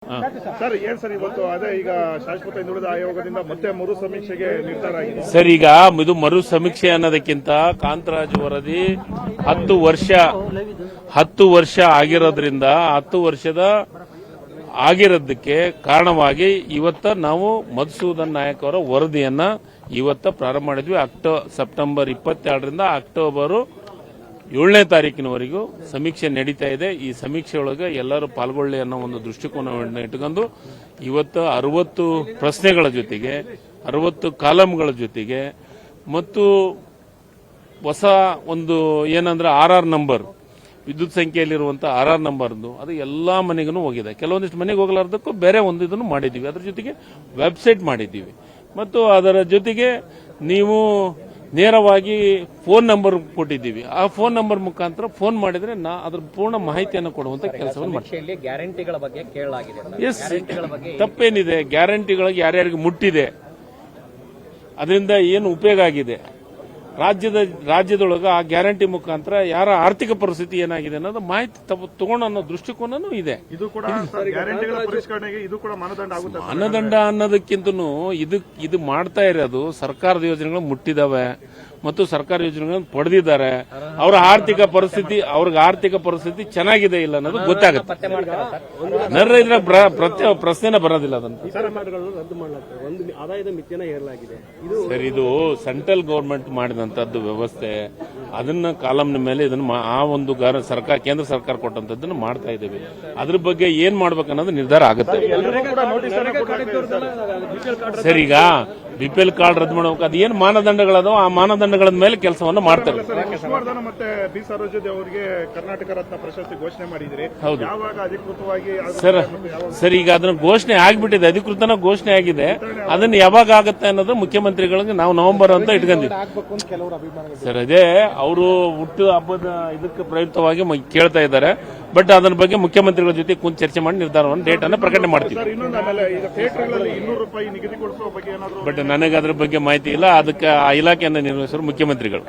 Sir ಏನ್ sir ಇವತ್ತು ಅದೇ ಈಗ ಶಾಶ್ವತ ಹಿಂದುಳಿದ ಆಯೋಗದಿಂದ ಮತ್ತೆ ಮರು ಸಮೀಕ್ಷೆಗೆ ನಿರ್ಧಾರ ಆಗಿದೆ ಸರ್. ಈಗ ಇದು ಮರು ಸಮೀಕ್ಷೆ ಅನ್ನೋದಕ್ಕಿಂತ ಕಾಂತರಾಜ್ ವರದಿ 10 ವರ್ಷ ಆಗಿರೋದ್ರಿಂದ 10 ವರ್ಷದ ಆಗಿರೋದಕ್ಕೆ ಕಾರಣವಾಗಿ ಇವತ್ತ ನಾವು ಮಧುಸೂದನ್ ನಾಯಕ್ ಅವರ ವರದಿಯನ್ನ ಇವತ್ತ ಪ್ರಾರಂಭ ಮಾಡಿದ್ವಿ. ಸೆಪ್ಟೆಂಬರ್ 22ರಿಂದ ಅಕ್ಟೋಬರ್ 7ನೇ ತಾರೀಕಿನವರೆಗೂ ಸಮೀಕ್ಷೆ ನಡೀತಾ ಇದೆ. ಈ ಸಮೀಕ್ಷೆಯೊಳಗೆ ಎಲ್ಲರೂ ಪಾಲ್ಗೊಳ್ಳಿ ಅನ್ನೋ ಒಂದು ದೃಷ್ಟಿಕೋನವನ್ನು ಇಟ್ಟುಕೊಂಡು ಇವತ್ತು 60 ಪ್ರಶ್ನೆಗಳ ಜೊತೆಗೆ 60 ಕಾಲಂಗಳ ಜೊತೆಗೆ ಮತ್ತು ಹೊಸ ಒಂದು ಏನಂದ್ರೆ RR ನಂಬರ್, ವಿದ್ಯುತ್ ಸಂಖ್ಯೆಯಲ್ಲಿರುವಂತಹ RR ನಂಬರ್ದು ಅದು ಎಲ್ಲಾ ಮನೆಗೂ ಹೋಗಿದೆ. ಕೆಲವೊಂದಿಷ್ಟು ಮನೆಗೆ ಹೋಗಲಾರ್ದಕ್ಕೂ ಬೇರೆ ಒಂದು ಇದನ್ನು ಮಾಡಿದ್ದೀವಿ. ಅದರ ಜೊತೆಗೆ ವೆಬ್ಸೈಟ್ ಮಾಡಿದ್ದೀವಿ ಮತ್ತು ಅದರ ಜೊತೆಗೆ ನೀವು ನೇರವಾಗಿ ಫೋನ್ ನಂಬರ್ ಕೊಟ್ಟಿದ್ದೀವಿ. ಆ ಫೋನ್ ನಂಬರ್ ಮುಖಾಂತರ ಫೋನ್ ಮಾಡಿದ್ರೆ ಅದ್ರ ಪೂರ್ಣ ಮಾಹಿತಿಯನ್ನು ಕೊಡುವಂತ ಕೆಲಸವನ್ನು ಮಾಡ್ತೀವಿ. ಗ್ಯಾರಂಟಿಗಳ ಬಗ್ಗೆ ಕೇಳಲಾಗಿದೆ. ಎಸ್, ತಪ್ಪೇನಿದೆ? ಗ್ಯಾರಂಟಿಗಳಿಗೆ ಯಾರ್ಯಾರಿಗೆ ಮುಟ್ಟಿದೆ, ಅದರಿಂದ ಏನು ಉಪಯೋಗ ಆಗಿದೆ, ರಾಜ್ಯದೊಳಗೆ ಆ ಗ್ಯಾರಂಟಿ ಮುಖಾಂತರ ಯಾರ ಆರ್ಥಿಕ ಪರಿಸ್ಥಿತಿ ಏನಾಗಿದೆ ಅನ್ನೋದು ಮಾಹಿತಿ ತಗೊಂಡು ಅನ್ನೋ ದೃಷ್ಟಿಕೋನನೂ ಇದೆ. ಇದು ಕೂಡ ಗ್ಯಾರಂಟಿಗಳ ಪರಿಷ್ಕರಣೆಗೆ ಇದು ಕೂಡ ಮಾನದಂಡ ಆಗುತ್ತೆ. ಮಾನದಂಡ ಅನ್ನೋದಕ್ಕಿಂತನೂ ಇದು ಮಾಡ್ತಾ ಇರೋದು ಸರ್ಕಾರದ ಯೋಜನೆಗಳು ಮುಟ್ಟಿದಾವೆ ಮತ್ತು ಸರ್ಕಾರ ಯೋಜನೆಗಳನ್ನು ಪಡೆದಿದ್ದಾರೆ. ಅವ್ರ ಆರ್ಥಿಕ ಪರಿಸ್ಥಿತಿ ಚೆನ್ನಾಗಿದೆ ಇಲ್ಲ ಅನ್ನೋದು ಗೊತ್ತಾಗುತ್ತೆ. ನರ್ರ ಇದ್ರೆ ಪ್ರಶ್ನೆನೇ ಬರೋದಿಲ್ಲ ಅದನ್ನು. ಸರ್, ಇದು ಸೆಂಟ್ರಲ್ ಗವರ್ಮೆಂಟ್ ಮಾಡಿದಂತದ್ದು ವ್ಯವಸ್ಥೆ. ಅದನ್ನ ಕಾಲಂನ ಮೇಲೆ ಇದನ್ನ ಆ ಒಂದು ಕೇಂದ್ರ ಸರ್ಕಾರ ಕೊಟ್ಟಂತದ್ದನ್ನು ಮಾಡ್ತಾ ಇದ್ದೀವಿ. ಅದ್ರ ಬಗ್ಗೆ ಏನ್ ಮಾಡ್ಬೇಕು ಅನ್ನೋದು ನಿರ್ಧಾರ ಆಗುತ್ತೆ. ಸರ್, ಈಗ BPL ಕಾರ್ಡ್ ರದ್ದು ಮಾಡಬೇಕು. ಅದು ಏನು ಮಾನದಂಡಗಳದೋ ಆ ಮಾನದಂಡಗಳ ಮೇಲೆ ಕೆಲಸವನ್ನು ಮಾಡ್ತಾರೆ. ವಿಷ್ಣುವರ್ಧನ್ ಮತ್ತೆ ಬಿ ಸರೋಜದೇವಿ ಅವರಿಗೆ ಕರ್ನಾಟಕ ರತ್ನ ಪ್ರಶಸ್ತಿ ಘೋಷಣೆ ಮಾಡಿದ್ರೆ ಹೌದು ಯಾವಾಗ ಅಧಿಕೃತವಾಗಿ ಸರ್, ಈಗ ಅದನ್ನ ಘೋಷಣೆ ಆಗ್ಬಿಟ್ಟಿದೆ, ಅಧಿಕೃತನ ಘೋಷಣೆ ಆಗಿದೆ. ಅದನ್ನ ಯಾವಾಗ ಆಗುತ್ತೆ ಅನ್ನೋದು ಮುಖ್ಯಮಂತ್ರಿಗಳಿಗೆ ನಾವು ನವೆಂಬರ್ ಅಂತ ಇಟ್ಕೊಂಡಿದ್ವಿ. ಸರ್, ಅದೇ ಅವರು ಹುಟ್ಟು ಹಬ್ಬದ ಇದಕ್ಕೆ ಪ್ರಯುಕ್ತವಾಗಿ ಕೇಳ್ತಾ ಇದ್ದಾರೆ. ಬಟ್ ಅದರ ಬಗ್ಗೆ ಮುಖ್ಯಮಂತ್ರಿಗಳ ಜೊತೆ ಕುಂತು ಚರ್ಚೆ ಮಾಡಿ ನಿರ್ಧಾರವನ್ನು ಡೇಟ್ ಅನ್ನು ಪ್ರಕಟಣೆ ಮಾಡ್ತೀವಿ. ಬಟ್ ನನಗೆ ಅದ್ರ ಬಗ್ಗೆ ಮಾಹಿತಿ ಇಲ್ಲ. ಅದಕ್ಕೆ ಆ ಇಲಾಖೆಯನ್ನು ನಿರ್ವಹಿಸಲು ಮುಖ್ಯಮಂತ್ರಿಗಳು.